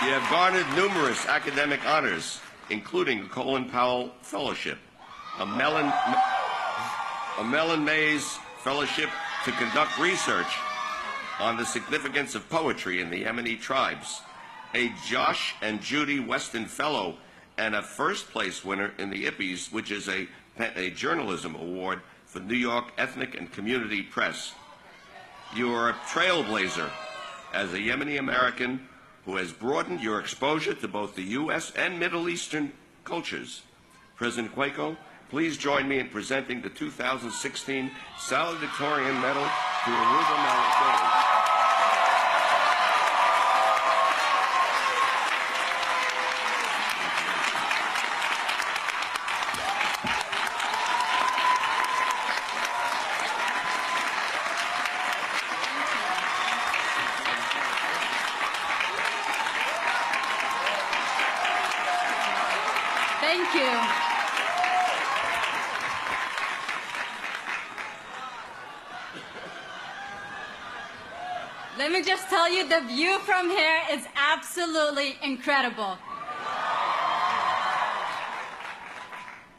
You have garnered numerous academic honors, including a Colin Powell Fellowship, a Mellon Mays Fellowship to conduct research on the significance of poetry in the Yemeni tribes, a Josh and Judy Weston Fellow, and a first-place winner in the IPPES, which is a journalism award for New York Ethnic and Community Press. You are a trailblazer as a Yemeni American who has broadened your exposure to both the U.S. and Middle Eastern cultures. President Cueco, please join me in presenting the 2016 Salutatorian Medal to Aruba Malakane. Thank you. Let me just tell you, the view from here is absolutely incredible.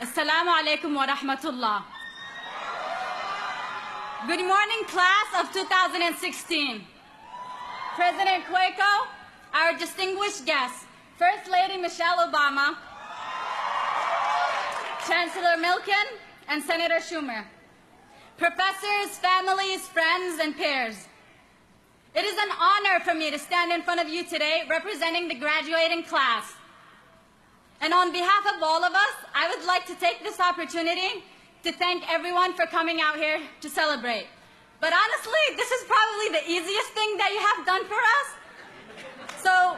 Assalamu alaikum wa rahmatullah. Good morning, class of 2016. President Cueco, our distinguished guests, First Lady Michelle Obama, Chancellor Milken, and Senator Schumer, professors, families, friends, and peers. It is an honor for me to stand in front of you today representing the graduating class. And on behalf of all of us, I would like to take this opportunity to thank everyone for coming out here to celebrate. But honestly, this is probably the easiest thing that you have done for us. So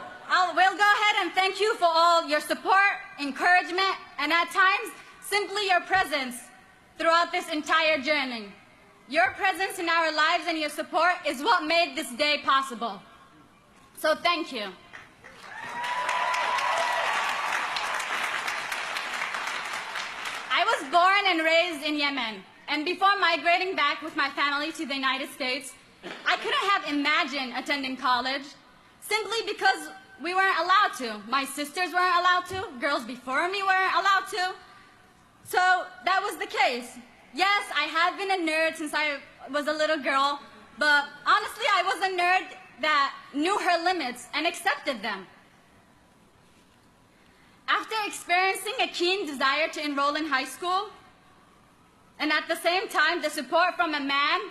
we'll go ahead and thank you for all your support, encouragement, and at times, simply your presence throughout this entire journey. Your presence in our lives and your support is what made this day possible. So thank you. I was born and raised in Yemen, and before migrating back with my family to the United States, I couldn't have imagined attending college simply because we weren't allowed to. My sisters weren't allowed to, girls before me weren't allowed to. So that was the case. Yes, I have been a nerd since I was a little girl, but honestly, I was a nerd that knew her limits and accepted them. After experiencing a keen desire to enroll in high school, and at the same time, the support from a man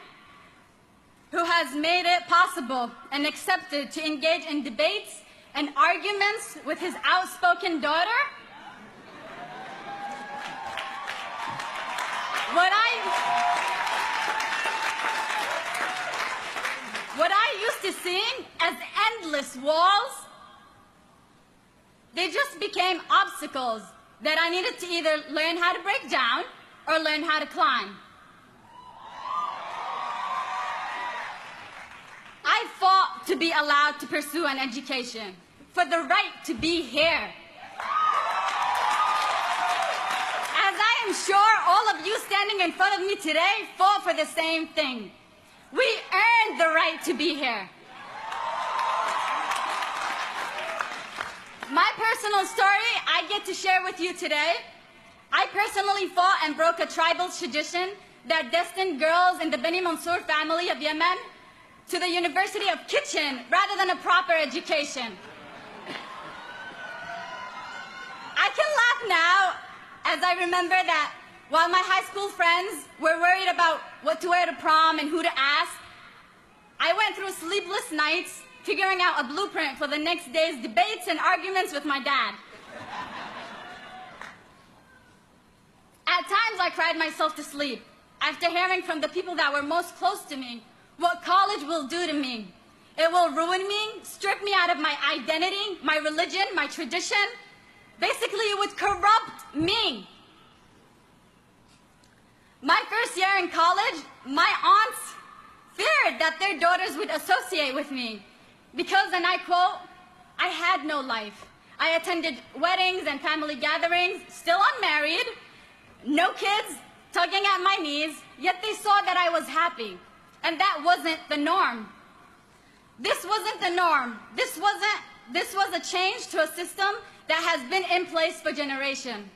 who has made it possible and accepted to engage in debates and arguments with his outspoken daughter, what I used to seeing as endless walls, they just became obstacles that I needed to either learn how to break down or learn how to climb. I fought to be allowed to pursue an education, for the right to be here. As I am sure all of you standing in front of me today fought for the same thing. We earned the right to be here. My personal story I get to share with you today. I personally fought and broke a tribal tradition that destined girls in the Bani Mansour family of Yemen to the University of Kitchen rather than a proper education. I can laugh now as I remember that while my high school friends were worried about what to wear to prom and who to ask, I went through sleepless nights figuring out a blueprint for the next day's debates and arguments with my dad. At times I cried myself to sleep after hearing from the people that were most close to me what college will do to me. It will ruin me, strip me out of my identity, my religion, my tradition. Basically, it would corrupt me. My first year in college, my aunts feared that their daughters would associate with me because, and I quote, I had no life. I attended weddings and family gatherings, still unmarried, no kids, tugging at my knees, yet they saw that I was happy. And that wasn't the norm. This wasn't the norm. This wasn't this was a change to a system that has been in place for generations.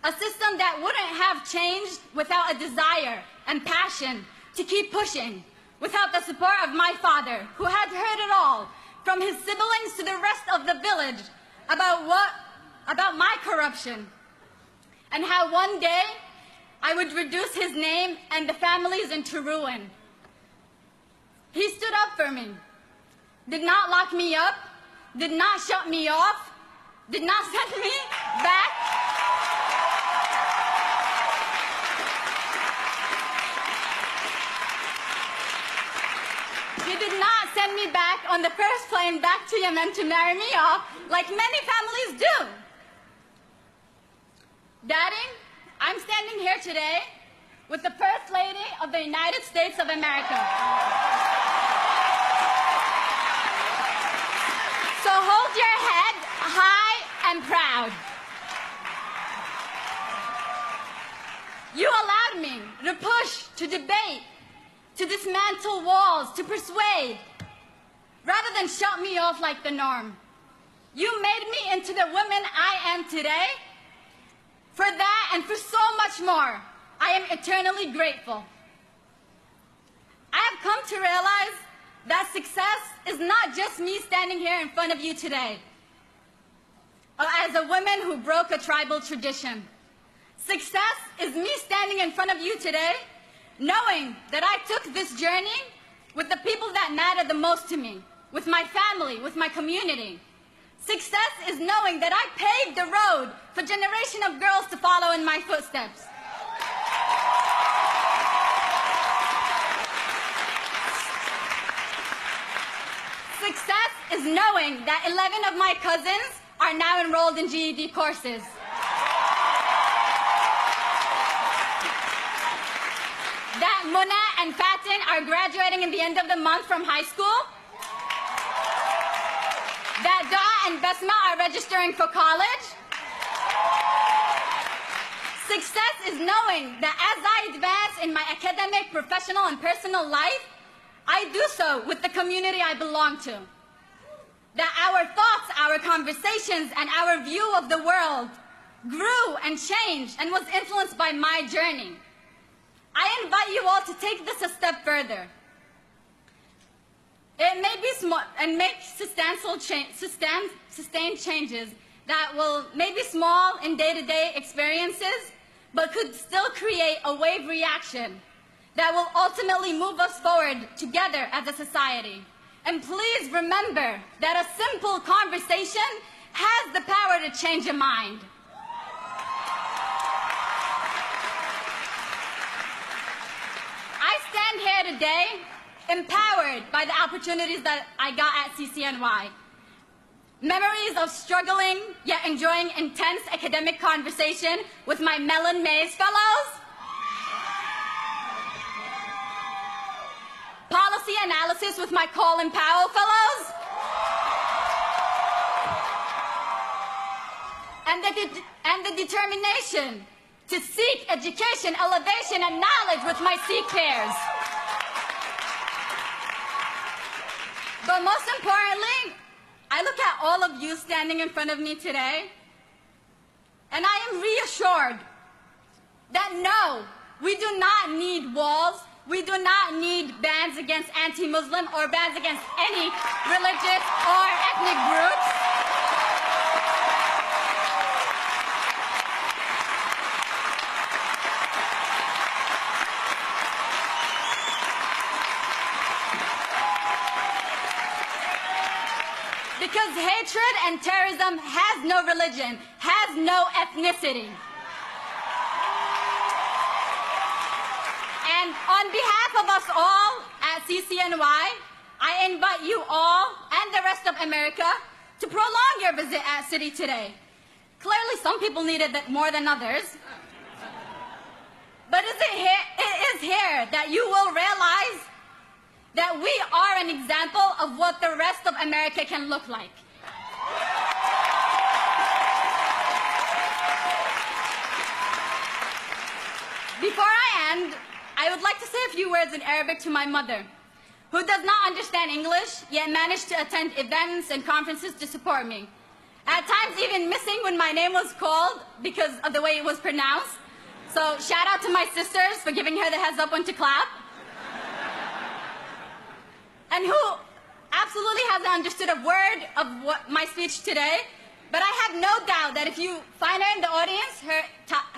A system that wouldn't have changed without a desire and passion to keep pushing, without the support of my father, who had heard it all, from his siblings to the rest of the village, about my corruption, and how one day I would reduce his name and the families into ruin. He stood up for me, did not lock me up, did not shut me off, did not send me back. He did not send me back on the first plane back to Yemen to marry me off like many families do. Daddy, I'm standing here today with the First Lady of the United States of America. So hold your head high and proud. You allowed me to push, to debate, to dismantle walls, to persuade, rather than shut me off like the norm. You made me into the woman I am today. For that and for so much more, I am eternally grateful. I have come to realize that success is not just me standing here in front of you today, as a woman who broke a tribal tradition. Success is me standing in front of you today, knowing that I took this journey with the people that matter the most to me, with my family, with my community. Success is knowing that I paved the road for a generation of girls to follow in my footsteps. Success is knowing that 11 of my cousins are now enrolled in GED courses. That Muna and Fatin are graduating in the end of the month from high school. That Dua and Besma are registering for college. Success is knowing that as I advance in my academic, professional, and personal life, I do so with the community I belong to. That our thoughts, our conversations, and our view of the world grew and changed and was influenced by my journey. I invite you all to take this a step further. It may be small and make sustained changes that will maybe small in day-to-day experiences, but could still create a wave reaction that will ultimately move us forward together as a society. And please remember that a simple conversation has the power to change a mind. I stand here today empowered by the opportunities that I got at CCNY. Memories of struggling yet enjoying intense academic conversation with my Mellon Mays fellows. Policy analysis with my Colin Powell fellows. And the determination to seek education, elevation, and knowledge with my Sikh peers. But most importantly, I look at all of you standing in front of me today, and I am reassured that no, we do not need walls, we do not need bans against anti-Muslim or bans against any religious or ethnic groups. Because hatred and terrorism has no religion, has no ethnicity. And on behalf of us all at CCNY, I invite you all and the rest of America to prolong your visit at City today. Clearly, some people needed that more than others. But it is here that you will realize that we are an example of what the rest of America can look like. Before I end, I would like to say a few words in Arabic to my mother, who does not understand English, yet managed to attend events and conferences to support me. At times even missing when my name was called because of the way it was pronounced. So shout out to my sisters for giving her the heads up when to clap. And who absolutely hasn't understood a word of my speech today, but I have no doubt that if you find her in the audience,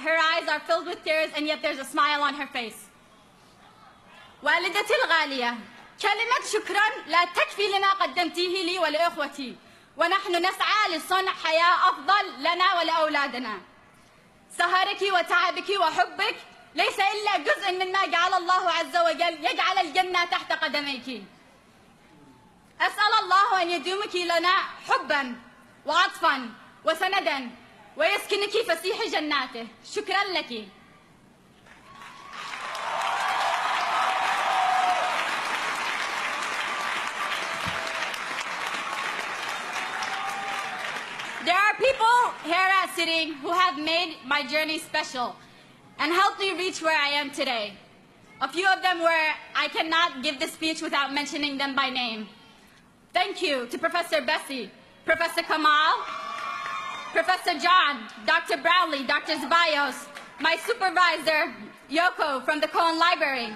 her eyes are filled with tears and yet there's a smile on her face. والدتي الغالية، كلمة شكرا لا تكفي لما قدمتيه لي ولأخوتي، ونحن نسعى لصنع حياة أفضل لنا ولأولادنا. سهرك وتعبك وحبك ليس إلا جزء مما جعل الله عز وجل يجعل الجنة تحت قدميك. أسأل الله أن يدومك لنا حبا وعطفا وسندا ويسكنك فسيح جناته. شكرا لك. There are people here at City who have made my journey special and helped me reach where I am today. A few of them where I cannot give this speech without mentioning them by name. Thank you to Professor Bessie, Professor Kamal, Professor John, Dr. Brownlee, Dr. Zeballos, my supervisor, Yoko from the Cohen Library,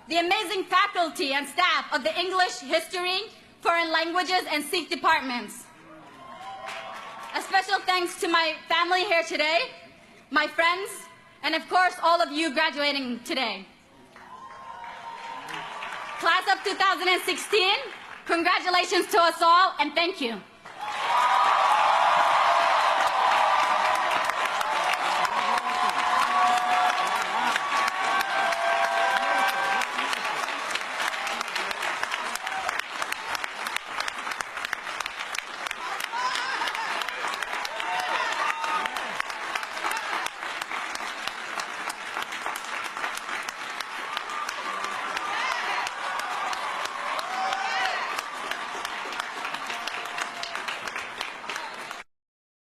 the amazing faculty and staff of the English, History, Foreign Languages, and Sikh departments. A special thanks to my family here today, my friends, and of course all of you graduating today. Class of 2016, congratulations to us all and thank you.